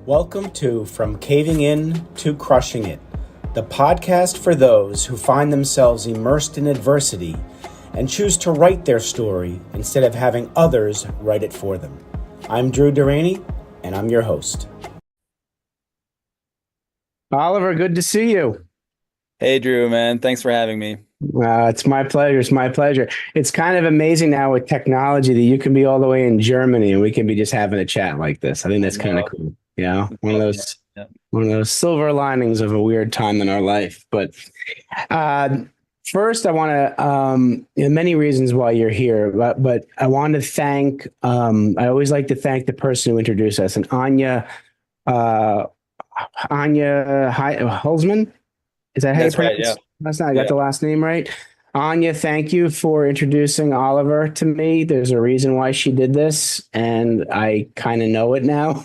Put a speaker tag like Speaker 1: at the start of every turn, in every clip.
Speaker 1: Welcome to From Caving In to Crushing It, the podcast for those who find themselves immersed in adversity and choose to write their story instead of having others write it for them. I'm Drew Duraney, and I'm your host.
Speaker 2: Oliver, good to see you.
Speaker 3: Hey, Drew, man. Thanks for having me.
Speaker 2: It's my pleasure. It's my pleasure. It's kind of amazing now with technology that you can be all the way in Germany and we can be just having a chat like this. I think that's kind of cool. You know, one of those silver linings of a weird time in our life. But first, I want to, many reasons why you're here, but I want to thank, I always like to thank the person who introduced us, and Anya Hulsman. Is that how you pronounce it?
Speaker 3: Yeah.
Speaker 2: That's not, I got the last name right. Anya, thank you for introducing Oliver to me. There's a reason why she did this, and I kind of know it now.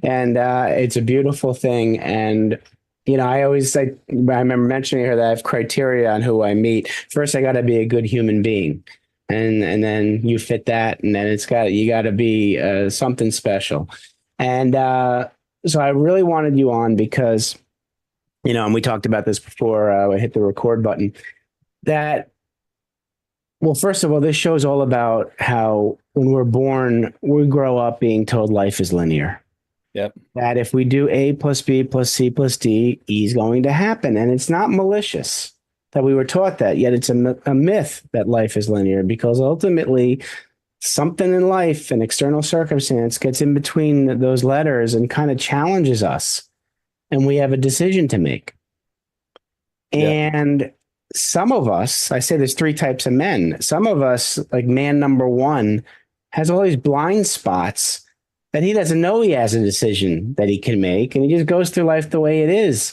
Speaker 2: And it's a beautiful thing. And, you know, I remember mentioning her that I have criteria on who I meet. First, I got to be a good human being. And then you fit that, and then you got to be something special. And so I really wanted you on because, you know, and we talked about this before I hit the record button, that, well, first of all, this show's all about how when we're born, we grow up being told life is linear.
Speaker 3: Yep.
Speaker 2: That if we do A plus B plus C plus D, E is going to happen. And it's not malicious that we were taught that, yet it's a myth that life is linear, because ultimately something in life, an external circumstance, gets in between those letters and kind of challenges us. And we have a decision to make. And some of us, I say there's three types of men. Some of us, like man number one, has all these blind spots that he doesn't know he has a decision that he can make. And he just goes through life the way it is.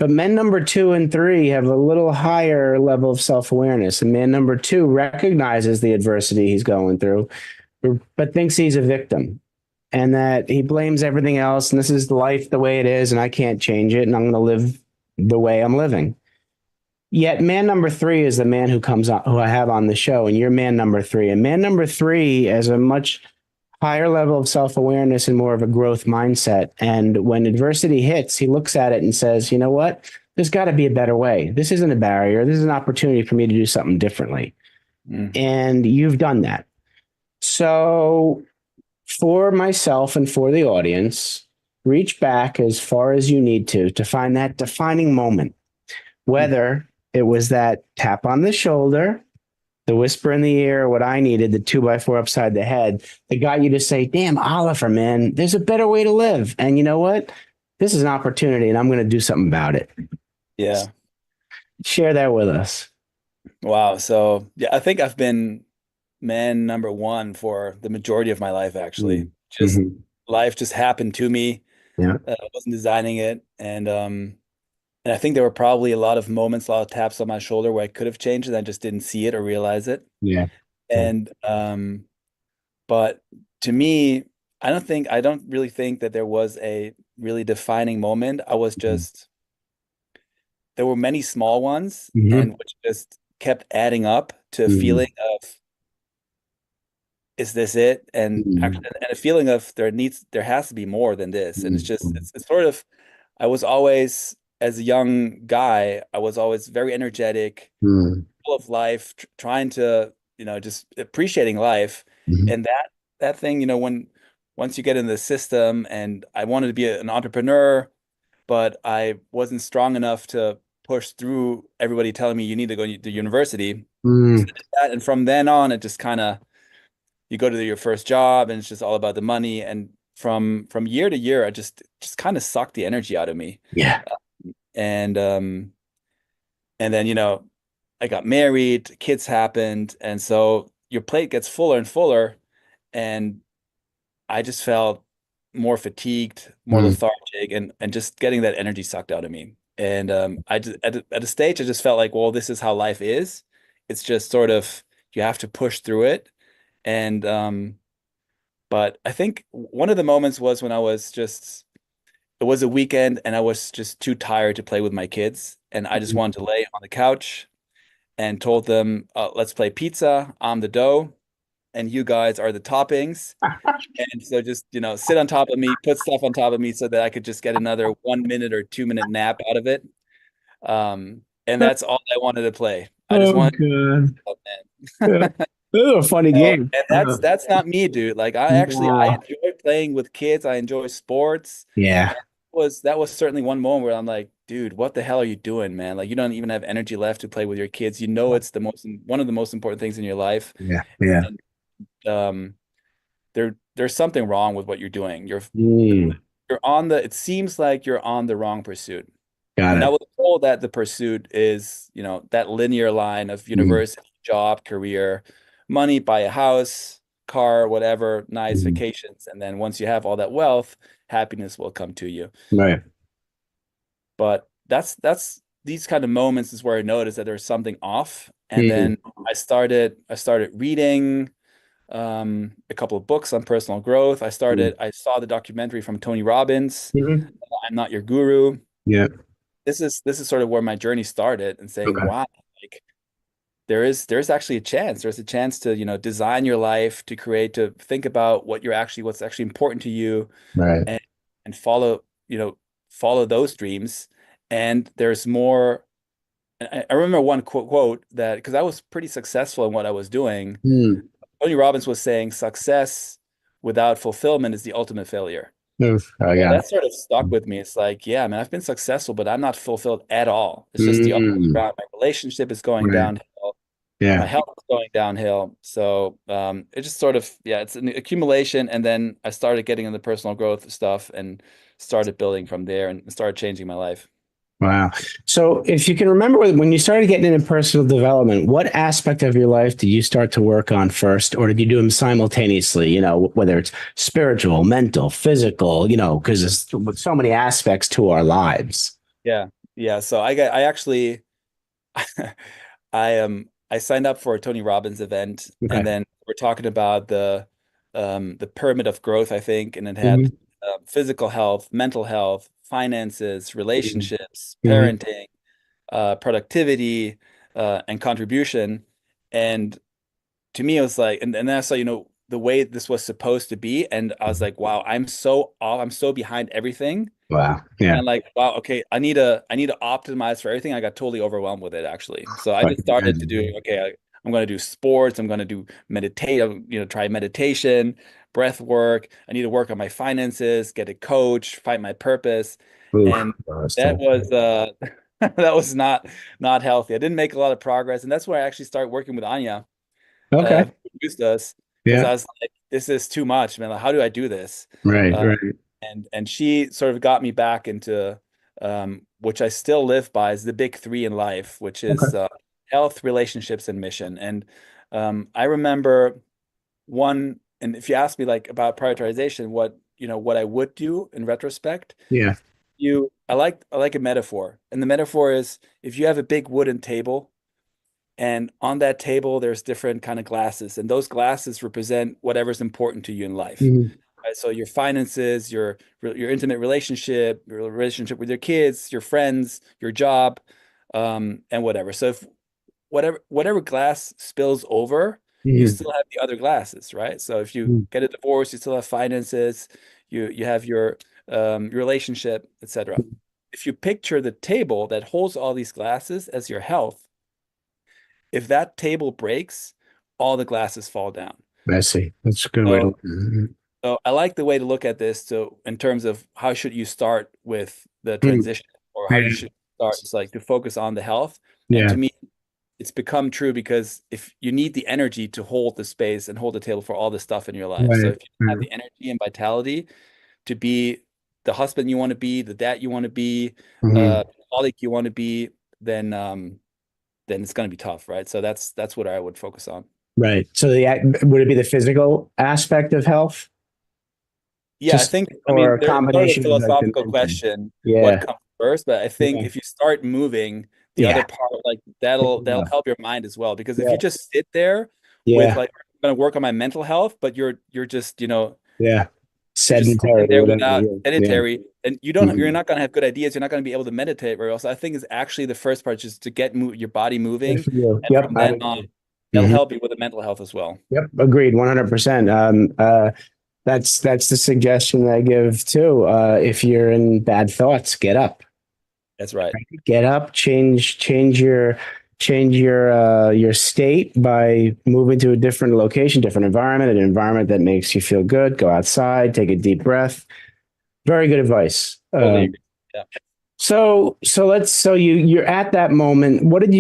Speaker 2: But men number 2 and 3 have a little higher level of self-awareness. And man number 2 recognizes the adversity he's going through, but thinks he's a victim. And that he blames everything else, and this is life the way it is, and I can't change it, and I'm going to live the way I'm living. Yet man number 3 is the man who comes on, who I have on the show, and you're man number 3. And man number 3 has a much higher level of self-awareness and more of a growth mindset. And when adversity hits, he looks at it and says, you know what? There's got to be a better way. This isn't a barrier. This is an opportunity for me to do something differently. And you've done that. So for myself and for the audience, reach back as far as you need to find that defining moment, whether it was that tap on the shoulder, the whisper in the ear, what I needed, the 2x4 upside the head, that got you to say, damn, Oliver, man, there's a better way to live. And you know what? This is an opportunity and I'm going to do something about it.
Speaker 3: Yeah.
Speaker 2: Share that with us.
Speaker 3: Wow. So yeah, I think I've been man number 1 for the majority of my life, actually. Life just happened to me.
Speaker 2: Yeah.
Speaker 3: I wasn't designing it. And I think there were probably a lot of moments, a lot of taps on my shoulder where I could have changed it. I just didn't see it or realize it.
Speaker 2: Yeah.
Speaker 3: And but to me, I don't really think that there was a really defining moment. I was just, there were many small ones, and which just kept adding up to a feeling of, is this it? And a feeling of there has to be more than this. And it's sort of, I was always, as a young guy, I was always very energetic, full of life, trying to, you know, just appreciating life. And that thing, you know, once you get in the system, and I wanted to be an entrepreneur, but I wasn't strong enough to push through everybody telling me you need to go to university. So I did that, and from then on, it just kind of, you go to your first job and it's just all about the money. And from year to year, I just kind of sucked the energy out of me.
Speaker 2: Yeah.
Speaker 3: And then, you know, I got married, kids happened. And so your plate gets fuller and fuller. And I just felt more fatigued, more lethargic, and just getting that energy sucked out of me. And I just, at a stage, I just felt like, well, this is how life is. It's just sort of, you have to push through it. And but I think one of the moments was when it was a weekend and I was just too tired to play with my kids, and I just wanted to lay on the couch, and told them, let's play pizza. I'm the dough. and you guys are the toppings. And so just, sit on top of me, put stuff on top of me so that I could just get another 1 minute or 2 minute nap out of it. And that's all I wanted to play. I just
Speaker 2: Oh
Speaker 3: wanted
Speaker 2: God.
Speaker 3: to,
Speaker 2: Yeah.
Speaker 3: man.
Speaker 2: This is a funny game.
Speaker 3: And that's not me, dude. Like I
Speaker 2: No.
Speaker 3: enjoy playing with kids. I enjoy sports.
Speaker 2: Yeah.
Speaker 3: And that was certainly one moment where I'm like, dude, what the hell are you doing, man? Like you don't even have energy left to play with your kids. You know it's the most one of the most important things in your life.
Speaker 2: Yeah. Yeah.
Speaker 3: And there's something wrong with what you're doing.
Speaker 2: Mm,
Speaker 3: You're on the it seems like you're on the wrong pursuit.
Speaker 2: got
Speaker 3: And I
Speaker 2: it.
Speaker 3: was told that the pursuit is, that linear line of
Speaker 2: Mm,
Speaker 3: university, job, career, money, buy a house, car, whatever, nice
Speaker 2: mm,
Speaker 3: vacations. And then once you have all that wealth, happiness will come to you.
Speaker 2: right.
Speaker 3: But that's these kind of moments is where I noticed that there's something off. And
Speaker 2: Mm,
Speaker 3: then I started reading a couple of books on personal growth.
Speaker 2: mm,
Speaker 3: I saw the documentary from Tony Robbins,
Speaker 2: mhm.
Speaker 3: I'm Not Your Guru.
Speaker 2: Yeah.
Speaker 3: This is sort of where my journey started and saying,
Speaker 2: Okay.
Speaker 3: wow, like there's actually a chance. There's a chance to, design your life, to create, to think about what's actually important to you
Speaker 2: Right.
Speaker 3: and follow, follow those dreams. And there's more. I remember one quote that because I was pretty successful in what I was doing.
Speaker 2: Mm.
Speaker 3: Tony Robbins was saying success without fulfillment is the ultimate failure.
Speaker 2: Oof. Oh,
Speaker 3: So
Speaker 2: yeah.
Speaker 3: that sort of stuck with me. It's like, yeah, man, I've been successful, but I'm not fulfilled at all. It's just the other way
Speaker 2: Mm.
Speaker 3: around. My relationship is going
Speaker 2: Right.
Speaker 3: downhill. My
Speaker 2: Yeah.
Speaker 3: health is going downhill. So it just sort of, yeah, it's an accumulation. And then I started getting into personal growth stuff and started building from there and started changing my life.
Speaker 2: Wow. So, if you can remember when you started getting into personal development, what aspect of your life did you start to work on first, or did you do them simultaneously? Whether it's spiritual, mental, physical, because there's so many aspects to our lives.
Speaker 3: Yeah. Yeah. So I actually, I signed up for a Tony Robbins event, and
Speaker 2: Okay.
Speaker 3: then we're talking about the pyramid of growth, I think, and it had
Speaker 2: Hmm.
Speaker 3: physical health, mental health, finances,
Speaker 2: Hmm.
Speaker 3: relationships,
Speaker 2: Hmm.
Speaker 3: parenting, productivity, and contribution. And to me, it was like, and then I saw, the way this was supposed to be, and I was like, wow, I'm so off, I'm so behind everything.
Speaker 2: Wow. Yeah.
Speaker 3: And like, wow, okay, I need to optimize for everything. I got totally overwhelmed with it actually. So I
Speaker 2: I
Speaker 3: just
Speaker 2: can
Speaker 3: started to do,
Speaker 2: imagine.
Speaker 3: okay, I'm going to do sports. I'm going to do meditate, try meditation, breath work. I need to work on my finances, get a coach, find my purpose.
Speaker 2: Ooh,
Speaker 3: And
Speaker 2: that's
Speaker 3: that
Speaker 2: tough.
Speaker 3: was that was not healthy. I didn't make a lot of progress. And that's where I actually started working with Anya,
Speaker 2: Okay.
Speaker 3: who introduced us, because
Speaker 2: Yeah.
Speaker 3: I was like, this is too much, man. Like, how do I do this?
Speaker 2: Right.
Speaker 3: Uh,
Speaker 2: Right.
Speaker 3: and she sort of got me back into which I still live by is the big three in life, which is
Speaker 2: Okay.
Speaker 3: health, relationships, and mission. And I remember one, and if you ask me like about prioritization, what I would do in retrospect,
Speaker 2: Yeah.
Speaker 3: I like a metaphor, and the metaphor is if you have a big wooden table. And on that table, there's different kind of glasses, and those glasses represent whatever's important to you in life.
Speaker 2: Mhm.
Speaker 3: Right? So your finances, your intimate relationship, your relationship with your kids, your friends, your job, and whatever. So if whatever glass spills over, you
Speaker 2: Mhm.
Speaker 3: still have the other glasses, right? So if you
Speaker 2: Mhm.
Speaker 3: get a divorce, you still have finances, you have your relationship, etc. If you picture the table that holds all these glasses as your health, if that table breaks, all the glasses fall down.
Speaker 2: I see. That's a good way to
Speaker 3: So
Speaker 2: look at it.
Speaker 3: So I like the way to look at this. So in terms of how should you start with the
Speaker 2: Mhm.
Speaker 3: transition, or how you
Speaker 2: Yeah.
Speaker 3: should start, it's like to focus on the health. And
Speaker 2: Yeah.
Speaker 3: to me, it's become true because if you need the energy to hold the space and hold the table for all the stuff in your life. So
Speaker 2: Right.
Speaker 3: if you have
Speaker 2: Right.
Speaker 3: the energy and vitality to be the husband you want to be, the dad you want to be,
Speaker 2: Mhm.
Speaker 3: colleague you want to be, then it's going to be tough, right? So that's what I would focus on.
Speaker 2: Right. So would it be the physical aspect of health,
Speaker 3: Yeah, I
Speaker 2: just
Speaker 3: think, I
Speaker 2: or
Speaker 3: mean,
Speaker 2: a
Speaker 3: there's sort of a
Speaker 2: combination of like the
Speaker 3: philosophical
Speaker 2: mental?
Speaker 3: question, what
Speaker 2: Yeah.
Speaker 3: comes first? But I think
Speaker 2: Yeah.
Speaker 3: if you start moving, the other
Speaker 2: Yeah.
Speaker 3: part, like that'll help your mind as well. Because if
Speaker 2: Yeah.
Speaker 3: you just sit there with
Speaker 2: Yeah.
Speaker 3: like, I'm going to work on my mental health, but you're just,
Speaker 2: Yeah.
Speaker 3: you're just sitting
Speaker 2: Sedentary,
Speaker 3: there
Speaker 2: whatever.
Speaker 3: without
Speaker 2: Yeah. Yeah.
Speaker 3: sedentary, and you're
Speaker 2: Mhm.
Speaker 3: not going to have good ideas. You're not going to be able to meditate very well. So I think is actually the first part, just to get your body
Speaker 2: Good
Speaker 3: moving,
Speaker 2: for you.
Speaker 3: and
Speaker 2: Yep.
Speaker 3: from
Speaker 2: I
Speaker 3: then on,
Speaker 2: agree.
Speaker 3: That'll
Speaker 2: Hmm.
Speaker 3: help you with the mental health as well.
Speaker 2: Yep, agreed, 100%. That's the suggestion that I give too. If you're in bad thoughts, get up.
Speaker 3: That's right.
Speaker 2: Get up, change your state by moving to a different location, different environment, an environment that makes you feel good. Go outside, take a deep breath. Very good advice.
Speaker 3: Totally agree. Yeah.
Speaker 2: So you're at that moment. What did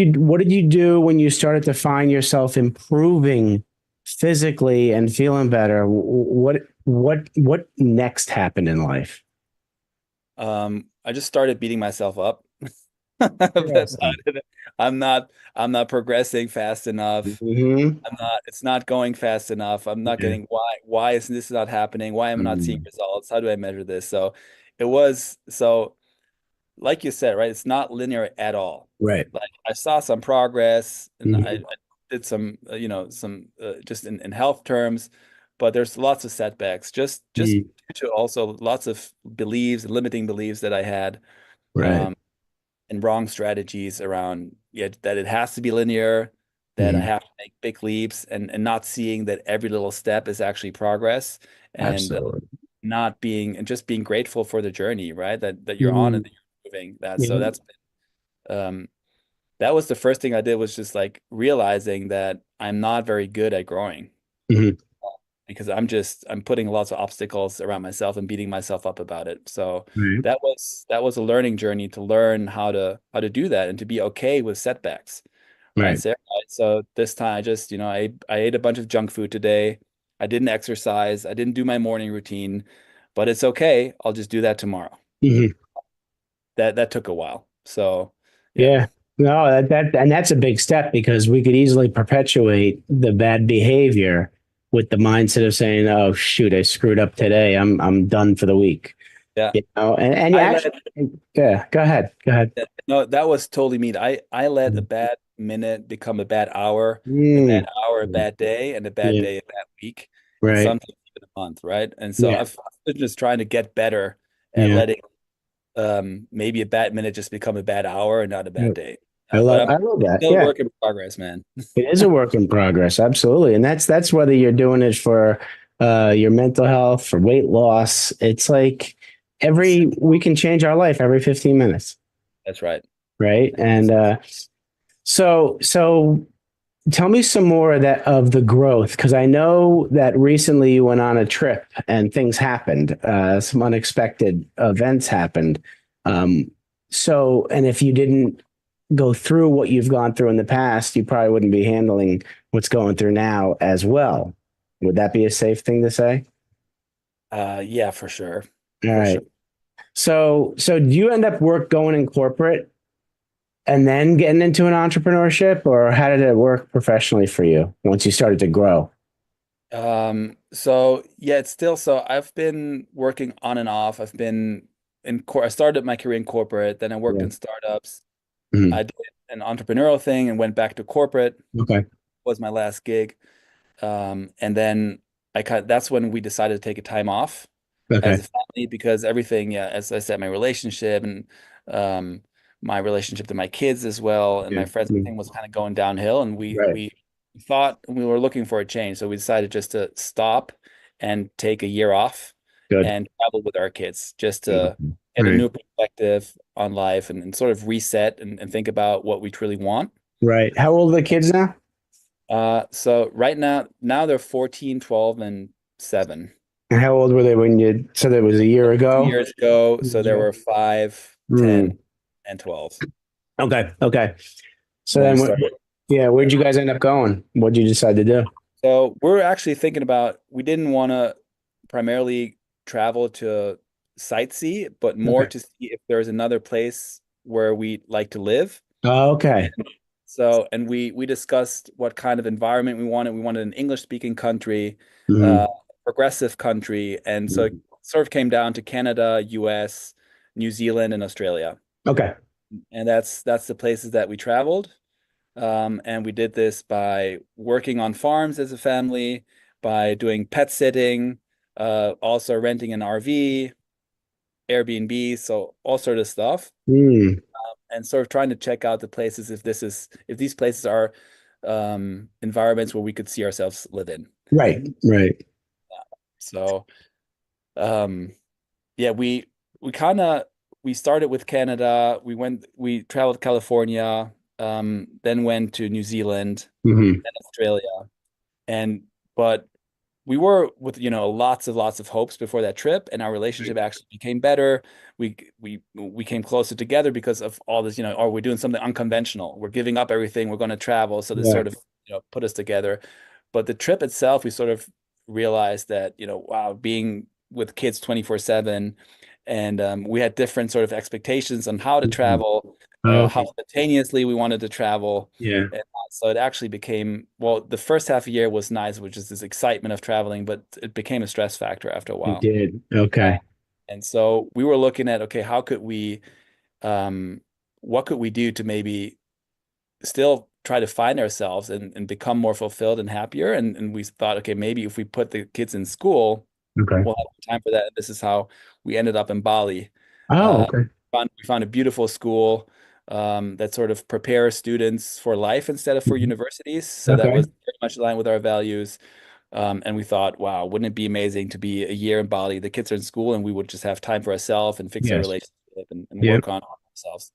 Speaker 2: you do when you started to find yourself improving physically and feeling better? What next happened in life?
Speaker 3: I just started beating myself up. About
Speaker 2: Interesting.
Speaker 3: it. I'm not I'm not progressing fast enough.
Speaker 2: Hmm.
Speaker 3: It's not going fast enough. I'm not
Speaker 2: Yeah.
Speaker 3: getting why is this not happening? Why am I not seeing
Speaker 2: Mm.
Speaker 3: results? How do I measure this? So it was so like you said, right? It's not linear at all.
Speaker 2: Right.
Speaker 3: Like I saw some progress and I
Speaker 2: Hmm.
Speaker 3: did some some just in health terms, but there's lots of setbacks. Just
Speaker 2: Mm.
Speaker 3: due to also lots of beliefs, limiting beliefs that I had.
Speaker 2: Right.
Speaker 3: Um, and wrong strategies around that it has to be linear, that I
Speaker 2: Mm.
Speaker 3: have to make big leaps and not seeing that every little step is actually progress and
Speaker 2: Absolutely.
Speaker 3: not being and just being grateful for the journey, right? That you're on
Speaker 2: Mm.
Speaker 3: and that you're moving.
Speaker 2: Yeah.
Speaker 3: Um that was the first thing I did was just like realizing that I'm not very good at growing
Speaker 2: Mhm.
Speaker 3: because I'm putting lots of obstacles around myself and beating myself up about it. So
Speaker 2: Right.
Speaker 3: that was a learning journey to learn how to do that and to be okay with setbacks. Right.
Speaker 2: Right.
Speaker 3: So, right, so this time I just, I ate a bunch of junk food today. I didn't exercise. I didn't do my morning routine, but it's okay. I'll just do that tomorrow.
Speaker 2: Mhm.
Speaker 3: That took a while. So yeah.
Speaker 2: Yeah. No, and that's a big step because we could easily perpetuate the bad behavior with the mindset of saying, "Oh shoot, I screwed up today. I'm done for the week."
Speaker 3: Yeah.
Speaker 2: And you
Speaker 3: I
Speaker 2: actually,
Speaker 3: let
Speaker 2: yeah. Go ahead. Go ahead.
Speaker 3: No, that was totally me. I let a bad minute become a bad hour, a bad
Speaker 2: Mm.
Speaker 3: hour, a bad day, and a bad
Speaker 2: Yeah.
Speaker 3: day, a bad week, and
Speaker 2: Right.
Speaker 3: sometimes even a month, right? And so
Speaker 2: Yeah.
Speaker 3: I've been just trying to get better at
Speaker 2: Yeah.
Speaker 3: letting maybe a bad minute just become a bad hour and not a
Speaker 2: Yeah.
Speaker 3: bad day.
Speaker 2: I
Speaker 3: But
Speaker 2: love
Speaker 3: I'm
Speaker 2: I love that.
Speaker 3: still a
Speaker 2: Yeah.
Speaker 3: work in progress, man.
Speaker 2: It is a work in progress, absolutely, and that's whether you're doing it for your mental health, for weight loss. It's like every we can change our life every 15 minutes,
Speaker 3: That's right.
Speaker 2: right? And so tell me some more of that of the growth because I know that recently you went on a trip and things happened, some unexpected events happened. Um, and if you didn't go through what you've gone through in the past, you probably wouldn't be handling what's going through now as well. Would that be a safe thing to say?
Speaker 3: Yeah, for sure.
Speaker 2: All
Speaker 3: For
Speaker 2: right.
Speaker 3: sure.
Speaker 2: So do you end up going in corporate and then getting into an entrepreneurship, or how did it work professionally for you once you started to grow?
Speaker 3: So yeah, it's still so I've been working on and off. I've been I started my career in corporate, then I worked
Speaker 2: Yeah.
Speaker 3: in startups.
Speaker 2: Mhm.
Speaker 3: I did an entrepreneurial thing and went back to corporate,
Speaker 2: Okay.
Speaker 3: was my last gig. And then that's when we decided to take a time off as
Speaker 2: Okay.
Speaker 3: a family because everything, yeah, as I said, my relationship and um my relationship to my kids as well and
Speaker 2: Yeah.
Speaker 3: my friends,
Speaker 2: Mm.
Speaker 3: everything was kind of going downhill and we
Speaker 2: Right.
Speaker 3: we thought we were looking for a change. So we decided just to stop and take a year off
Speaker 2: Good.
Speaker 3: and travel with our kids just to
Speaker 2: Mhm.
Speaker 3: get a
Speaker 2: Right.
Speaker 3: new perspective on life and sort of reset and think about what we truly want.
Speaker 2: Right. How old are the kids now?
Speaker 3: So right now they're 14, 12, and 7.
Speaker 2: And how old were they when you said it was a year
Speaker 3: Two
Speaker 2: ago?
Speaker 3: years ago, so there
Speaker 2: Yeah.
Speaker 3: were 5, 10,
Speaker 2: Mm.
Speaker 3: and 12
Speaker 2: Okay. Okay. So
Speaker 3: when we
Speaker 2: then,
Speaker 3: started.
Speaker 2: yeah,
Speaker 3: Yeah.
Speaker 2: where'd you guys end up going? What'd you decide to do?
Speaker 3: So we're actually thinking about we didn't want to primarily travel to sightsee, but more
Speaker 2: Okay.
Speaker 3: to see if there's another place where we'd like to live.
Speaker 2: Oh, okay.
Speaker 3: So, and we discussed what kind of environment we wanted. We wanted an English-speaking country, uh,
Speaker 2: Mhm.
Speaker 3: progressive country, and so it sort of came down to Canada, US, New Zealand, and Australia.
Speaker 2: Okay.
Speaker 3: And that's the places that we traveled. And we did this by working on farms as a family, by doing pet sitting, also renting an RV, Airbnb, so all sort of stuff,
Speaker 2: Mm.
Speaker 3: and sort of trying to check out the places if these places are environments where we could see ourselves live in.
Speaker 2: Right. Right.
Speaker 3: So um, yeah, we kind of we started with Canada. We traveled to California, then went to New Zealand
Speaker 2: Hmm.
Speaker 3: and Australia. And but we were with, lots of hopes before that trip, and our relationship actually became better. We came closer together because of all this, or we're doing something unconventional. We're giving up everything. We're going to travel. So this
Speaker 2: Yeah.
Speaker 3: sort of, put us together. But the trip itself, we sort of realized that, wow, being with kids 24/7, and we had different sort of expectations on how to
Speaker 2: Mhm.
Speaker 3: travel,
Speaker 2: Oh,
Speaker 3: how
Speaker 2: okay.
Speaker 3: spontaneously we wanted to travel.
Speaker 2: Yeah.
Speaker 3: So it actually became, well, the first half a year was nice, which is this excitement of traveling, but it became a stress factor after a
Speaker 2: It
Speaker 3: while.
Speaker 2: did. Okay.
Speaker 3: And so we were looking at, okay, um, what could we do to maybe still try to find ourselves and become more fulfilled and happier? And we thought, okay, maybe if we put the kids in school,
Speaker 2: Okay.
Speaker 3: we'll have time for that. This is how we ended up in Bali.
Speaker 2: Oh,
Speaker 3: Uh,
Speaker 2: okay.
Speaker 3: we found a beautiful school that sort of prepares students for life instead of for
Speaker 2: Mhm.
Speaker 3: universities. So that
Speaker 2: Okay.
Speaker 3: was very much aligned with our values. And we thought, wow, wouldn't it be amazing to be a year in Bali? The kids are in school and we would just have time for ourselves and fix our
Speaker 2: Yes.
Speaker 3: relationship and
Speaker 2: Yep.
Speaker 3: work on ourselves.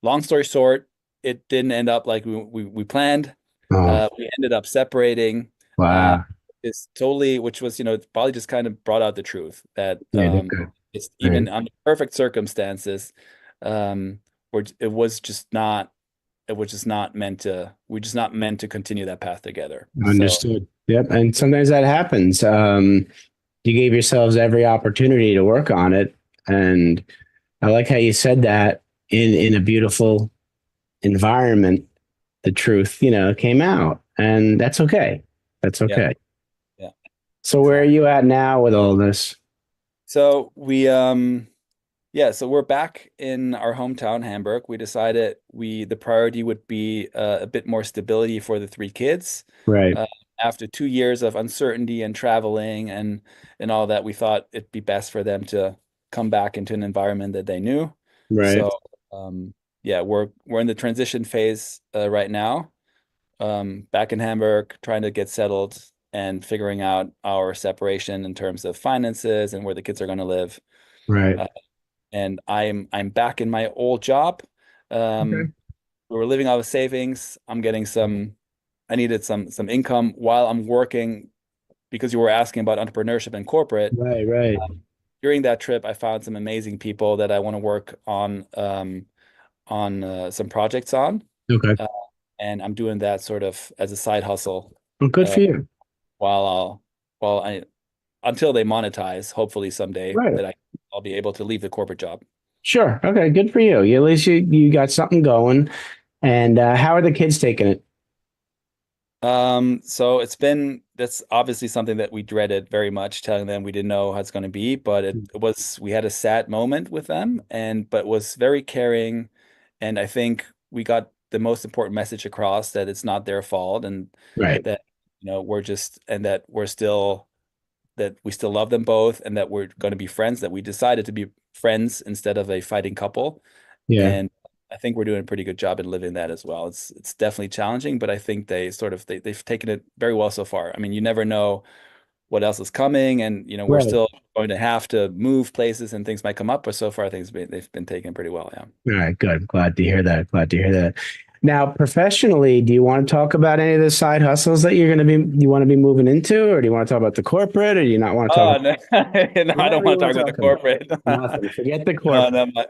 Speaker 3: Long story short, it didn't end up like we planned.
Speaker 2: Oh,
Speaker 3: We ended up separating. Uh,
Speaker 2: wow.
Speaker 3: it's totally, which was, Bali just kind of brought out the truth that
Speaker 2: Yeah. Okay.
Speaker 3: it's
Speaker 2: Right.
Speaker 3: even under perfect circumstances, um, where it was just not meant to, we're just not meant to continue that path together. So,
Speaker 2: Understood. Yep. And sometimes that happens. You gave yourselves every opportunity to work on it. And I like how you said that in a beautiful environment, the truth, came out. And that's okay. That's
Speaker 3: yeah,
Speaker 2: okay.
Speaker 3: yeah,
Speaker 2: So where are
Speaker 3: exactly.
Speaker 2: you at now with all this?
Speaker 3: So yeah, so we're back in our hometown, Hamburg. We decided the priority would be a bit more stability for the three kids.
Speaker 2: Right.
Speaker 3: Uh, After 2 years of uncertainty and traveling and all that, we thought it'd be best for them to come back into an environment that they knew.
Speaker 2: Right.
Speaker 3: So yeah, we're in the transition phase right now. Back in Hamburg, trying to get settled and figuring out our separation in terms of finances and where the kids are going to live.
Speaker 2: Right.
Speaker 3: Uh, and I'm back in my old job.
Speaker 2: Okay.
Speaker 3: Um, we were living out of savings. I needed some income while I'm working because you were asking about entrepreneurship and corporate.
Speaker 2: Right. Right.
Speaker 3: During that trip, I found some amazing people that I want to work on some projects on,
Speaker 2: Okay.
Speaker 3: uh, and I'm doing that sort of as a side hustle
Speaker 2: Well, good
Speaker 3: uh,
Speaker 2: for you.
Speaker 3: while while I until they monetize. Hopefully someday
Speaker 2: Right.
Speaker 3: that I'll be able to leave the corporate job.
Speaker 2: Sure. Okay. Good for you. At least you got something going. And how are the kids taking it?
Speaker 3: So that's obviously something that we dreaded very much, telling them we didn't know how it's going to be, but we had a sad moment with them but was very caring. And I think we got the most important message across that it's not their fault and
Speaker 2: Right.
Speaker 3: that, that we still love them both and that we're going to be friends, that we decided to be friends instead of a fighting couple.
Speaker 2: Yeah.
Speaker 3: And I think we're doing a pretty good job in living that as well. It's definitely challenging, but I think they've taken it very well so far. I mean, you never know what else is coming, and we're
Speaker 2: Right.
Speaker 3: still going to have to move places and things might come up, but so far they've been taken pretty well. Yeah.
Speaker 2: All right. Good. Glad to hear that. Glad to hear that. Now, professionally, do you want to talk about any of the side hustles that you want to be moving into, or do you want to talk about the corporate, or do you not want to talk
Speaker 3: Oh
Speaker 2: about
Speaker 3: no, no, I don't
Speaker 2: whatever you
Speaker 3: want to
Speaker 2: want
Speaker 3: talk
Speaker 2: to
Speaker 3: about the
Speaker 2: talk about?
Speaker 3: corporate.
Speaker 2: Nothing. Forget the
Speaker 3: No,
Speaker 2: corporate.
Speaker 3: no,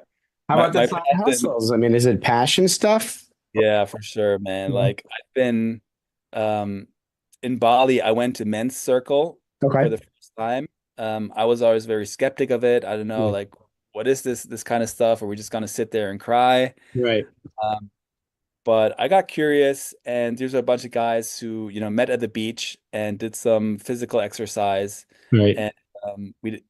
Speaker 2: How about the
Speaker 3: my
Speaker 2: side
Speaker 3: passion.
Speaker 2: hustles? I mean, is it passion stuff?
Speaker 3: Yeah, for sure, man.
Speaker 2: Yeah.
Speaker 3: Like I've been um in Bali, I went to men's circle for
Speaker 2: Okay.
Speaker 3: the first time. I was always very skeptic of it. I don't know,
Speaker 2: Yeah.
Speaker 3: like what is this kind of stuff? Are we just gonna sit there and cry?
Speaker 2: Right.
Speaker 3: Um, but I got curious, and there's a bunch of guys who, met at the beach and did some physical exercise,
Speaker 2: Right.
Speaker 3: and we did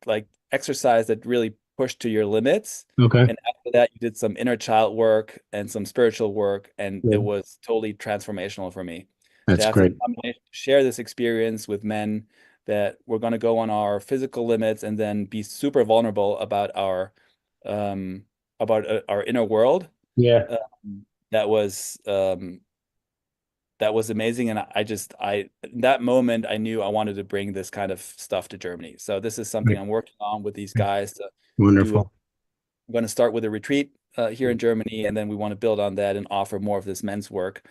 Speaker 3: like exercise that really pushed to your limits.
Speaker 2: Okay.
Speaker 3: And after that, you did some inner child work and some spiritual work, and it
Speaker 2: Yeah.
Speaker 3: was totally transformational for me to
Speaker 2: That's
Speaker 3: have this
Speaker 2: great.
Speaker 3: combination, share this experience with men that we're going to go on our physical limits and then be super vulnerable um, about our inner world.
Speaker 2: Yeah.
Speaker 3: Um, that was that was amazing. And in that moment, I knew I wanted to bring this kind of stuff to Germany. So this is something
Speaker 2: Right.
Speaker 3: I'm working on with these guys to do.
Speaker 2: Wonderful.
Speaker 3: I'm going to start with a retreat here in Germany, and then we want to build on that and offer more of this men's work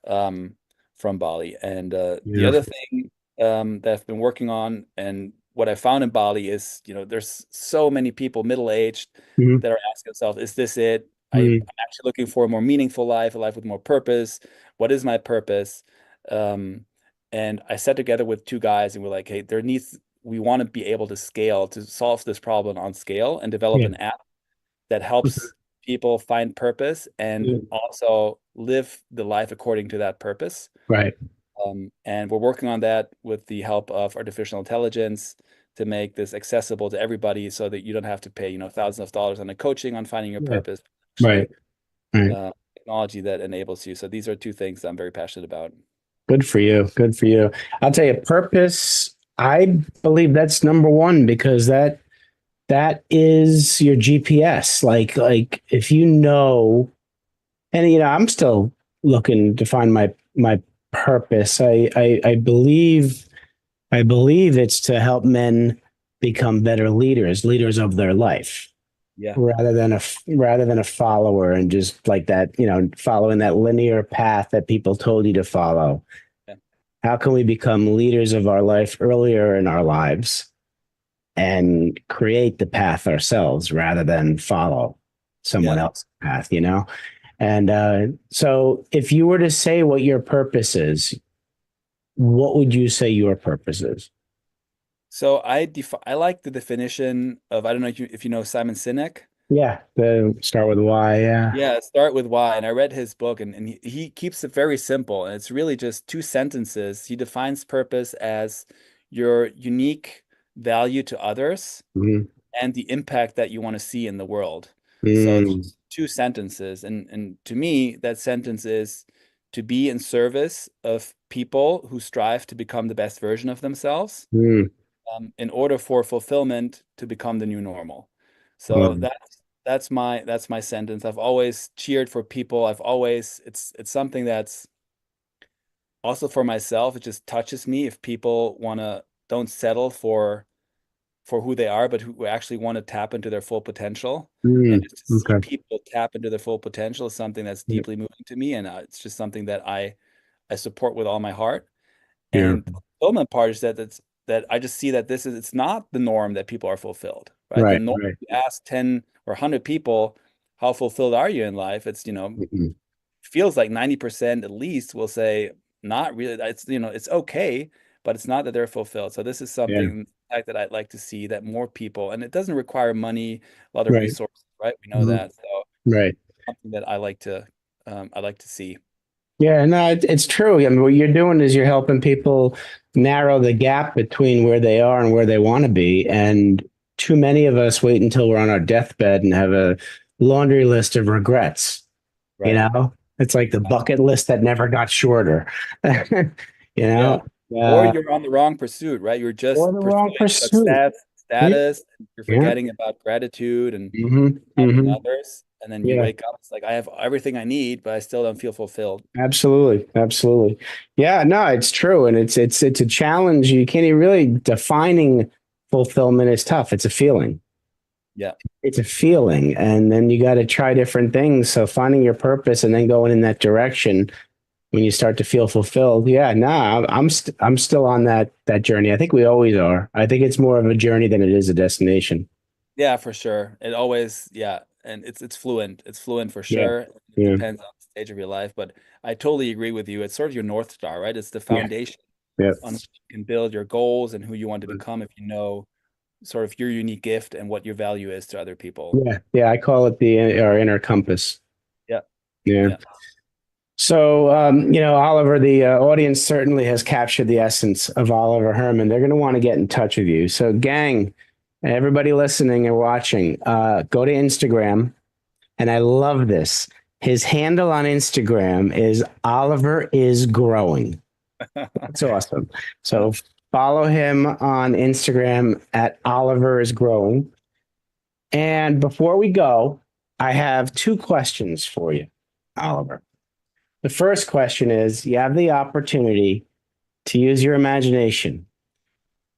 Speaker 3: um, from Bali. And the other
Speaker 2: Beautiful.
Speaker 3: thing that I've been working on, and what I found in Bali is, there's so many people middle-aged
Speaker 2: Mhm.
Speaker 3: that are asking themselves, is this it? I'm
Speaker 2: Mhm.
Speaker 3: actually looking for a more meaningful life, a life with more purpose. What is my purpose? Um, and I sat together with two guys, and we're like, hey, we want to be able to scale, to solve this problem on scale and develop
Speaker 2: Yeah.
Speaker 3: an app that
Speaker 2: Mhm.
Speaker 3: helps people find purpose and
Speaker 2: Yeah.
Speaker 3: also live the life according to that purpose.
Speaker 2: Right.
Speaker 3: And we're working on that with the help of artificial intelligence to make this accessible to everybody so that you don't have to pay, thousands of dollars on a coaching on finding your
Speaker 2: Yeah.
Speaker 3: purpose.
Speaker 2: Right.
Speaker 3: Actually,
Speaker 2: Right.
Speaker 3: technology that enables you. So these are two things I'm very passionate about.
Speaker 2: Good for you. Good for you. I'll tell you, purpose, I believe that's number one because that is your GPS. Like if you know, and I'm still looking to find my purpose. I believe it's to help men become better leaders of their life,
Speaker 3: Yeah.
Speaker 2: rather than a follower and just like that, following that linear path that people told you to follow.
Speaker 3: Yeah.
Speaker 2: How can we become leaders of our life earlier in our lives and create the path ourselves rather than follow someone
Speaker 3: Yeah.
Speaker 2: else's path? And so, if you were to say what your purpose is, what would you say your purpose is?
Speaker 3: So I like the definition of, I don't know if you know Simon Sinek.
Speaker 2: Yeah, the start with Y. Yeah.
Speaker 3: Yeah, start with why. And I read his book, and he keeps it very simple. And it's really just two sentences. He defines purpose as your unique value to others
Speaker 2: Mm-hmm.
Speaker 3: and the impact that you want to see in the world. So it's
Speaker 2: Mm,
Speaker 3: just two sentences. And to me, that sentence is to be in service of people who strive to become the best version of themselves,
Speaker 2: mm,
Speaker 3: in order for fulfillment to become the new normal. So
Speaker 2: well,
Speaker 3: that's my sentence. I've always cheered for people. It's something that's also for myself. It just touches me if people don't settle for who they are, but who actually want to tap into their full potential. And just to see
Speaker 2: okay.
Speaker 3: people tap into their full potential is something that's
Speaker 2: Yeah,
Speaker 3: deeply moving to me, and it's just something that I support with all my heart. And the
Speaker 2: beautiful.
Speaker 3: fulfillment part is that I just see that it's not the norm that people are fulfilled, right? The
Speaker 2: Right,
Speaker 3: norm,
Speaker 2: right.
Speaker 3: you ask 10 or 100 people, how fulfilled are you in life? It's,
Speaker 2: Mm-mm.
Speaker 3: feels like 90% at least will say, not really. It's okay, but it's not that they're fulfilled. So this is
Speaker 2: Yeah,
Speaker 3: something like that I'd like to see, that more people, and it doesn't require money, a lot of
Speaker 2: right.
Speaker 3: resources, right? We know
Speaker 2: Mhm.
Speaker 3: that. So
Speaker 2: Right.
Speaker 3: something that I like to see.
Speaker 2: Yeah, no, it's true. I mean, what you're doing is you're helping people narrow the gap between where they are and where they want to be. And too many of us wait until we're on our deathbed and have a laundry list of regrets. You
Speaker 3: Right.
Speaker 2: know, it's like the bucket list that never got shorter. you
Speaker 3: Yeah.
Speaker 2: know,
Speaker 3: Or
Speaker 2: uh,
Speaker 3: you're on the wrong pursuit, right? You're
Speaker 2: or
Speaker 3: just
Speaker 2: the wrong
Speaker 3: pursuing
Speaker 2: pursuit.
Speaker 3: success,
Speaker 2: Yeah,
Speaker 3: status, and you're
Speaker 2: yeah,
Speaker 3: forgetting about gratitude and
Speaker 2: hmm
Speaker 3: helping
Speaker 2: hmm
Speaker 3: others. And then you
Speaker 2: yeah.
Speaker 3: wake up, it's like I have everything I need, but I still don't feel fulfilled.
Speaker 2: Absolutely, absolutely. Yeah, no, it's true, and it's a challenge. You can't even really defining fulfillment is tough. It's a feeling.
Speaker 3: Yeah.
Speaker 2: It's a feeling, and then you got to try different things. So finding your purpose and then going in that direction when you start to feel fulfilled. Yeah, no, I'm still on that journey. I think we always are. I think it's more of a journey than it is a destination.
Speaker 3: Yeah, for sure. It always, yeah. And it's fluent. It's fluent for
Speaker 2: Yeah,
Speaker 3: sure. It
Speaker 2: yeah,
Speaker 3: depends on the stage of your life, but I totally agree with you. It's sort of your North Star, right? It's the
Speaker 2: yeah,
Speaker 3: foundation
Speaker 2: yeah,
Speaker 3: on which you can build your goals and who you want to become if you know sort of your unique gift and what your value is to other people.
Speaker 2: yeah, yeah. I call it our inner compass.
Speaker 3: Yeah.
Speaker 2: Yeah.
Speaker 3: Yeah.
Speaker 2: So, Oliver, the audience certainly has captured the essence of Oliver Herrmann. They're going to want to get in touch with you. So, gang, everybody listening and watching, go to Instagram. And I love this. His handle on Instagram is Oliver is growing. That's awesome. So, follow him on Instagram at Oliver is growing. And before we go, I have two questions for you, Oliver. The first question is, you have the opportunity to use your imagination.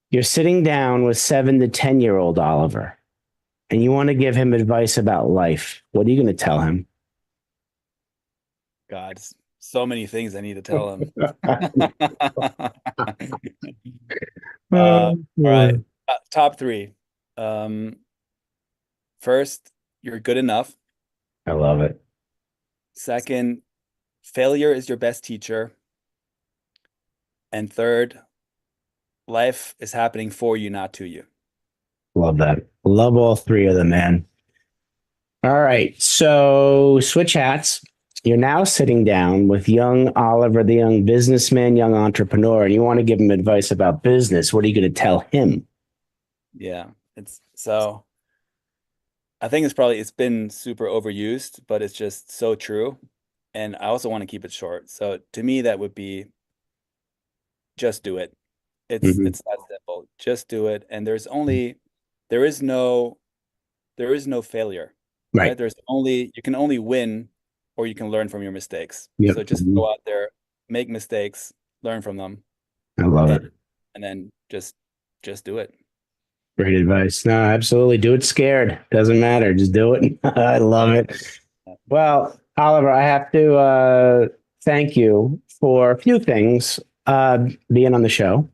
Speaker 2: You're sitting down with 7 to 10-year-old Oliver, and you want to give him advice about life. What are you going to tell him?
Speaker 3: God, so many things I need to tell him.
Speaker 2: Oh,
Speaker 3: All right.
Speaker 2: boy.
Speaker 3: Top three. Um, First, you're good enough.
Speaker 2: I love it.
Speaker 3: Second, failure is your best teacher. And third, life is happening for you, not to you.
Speaker 2: Love that. Love all three of them, man. All right. So switch hats. You're now sitting down with young Oliver, the young businessman, young entrepreneur, and you want to give him advice about business. What are you going to tell him?
Speaker 3: Yeah. I think it's been super overused, but it's just so true. And I also want to keep it short. So to me, that would be just do it.
Speaker 2: Mhm.
Speaker 3: It's that simple. Just do it. And there is no there is no failure, right?
Speaker 2: Right.
Speaker 3: You can only win or you can learn from your mistakes.
Speaker 2: Yep.
Speaker 3: So just go out there, make mistakes, learn from them,
Speaker 2: I love
Speaker 3: and,
Speaker 2: it.
Speaker 3: and then just do it.
Speaker 2: Great advice. No, absolutely. Do it scared. Doesn't matter. Just do it. I love it. Well, Oliver, I have to thank you for a few things, being on the show,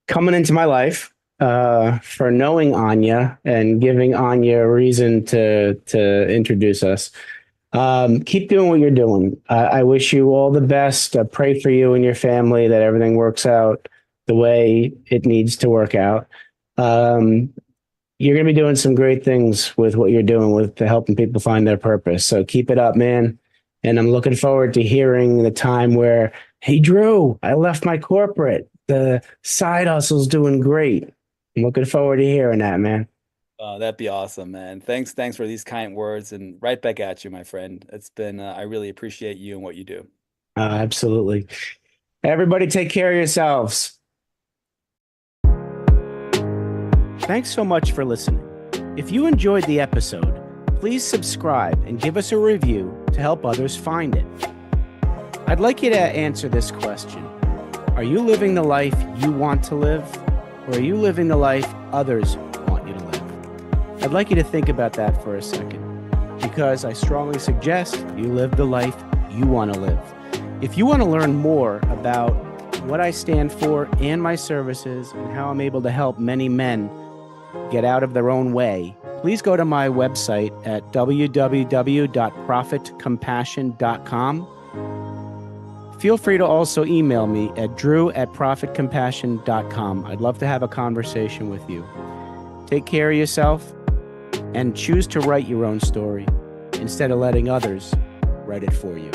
Speaker 2: coming into my life, for knowing Anya and giving Anya a reason to introduce us. Keep doing what you're doing. I wish you all the best. Pray for you and your family that everything works out the way it needs to work out. Um, you're going to be doing some great things with what you're doing with helping people find their purpose. So keep it up, man. And I'm looking forward to hearing the time where, hey, Drew, I left my corporate. The side hustle's doing great. I'm looking forward to hearing that, man.
Speaker 3: That'd be awesome, man. Thanks for these kind words, and right back at you, my friend. I really appreciate you and what you do.
Speaker 2: Absolutely. Everybody take care of yourselves. Thanks so much for listening. If you enjoyed the episode, please subscribe and give us a review to help others find it. I'd like you to answer this question. Are you living the life you want to live, or are you living the life others want you to live? I'd like you to think about that for a second, because I strongly suggest you live the life you want to live. If you want to learn more about what I stand for and my services and how I'm able to help many men get out of their own way, please go to my website at www.profitcompassion.com. Feel free to also email me at drew@profitcompassion.com. I'd love to have a conversation with you. Take care of yourself and choose to write your own story instead of letting others write it for you.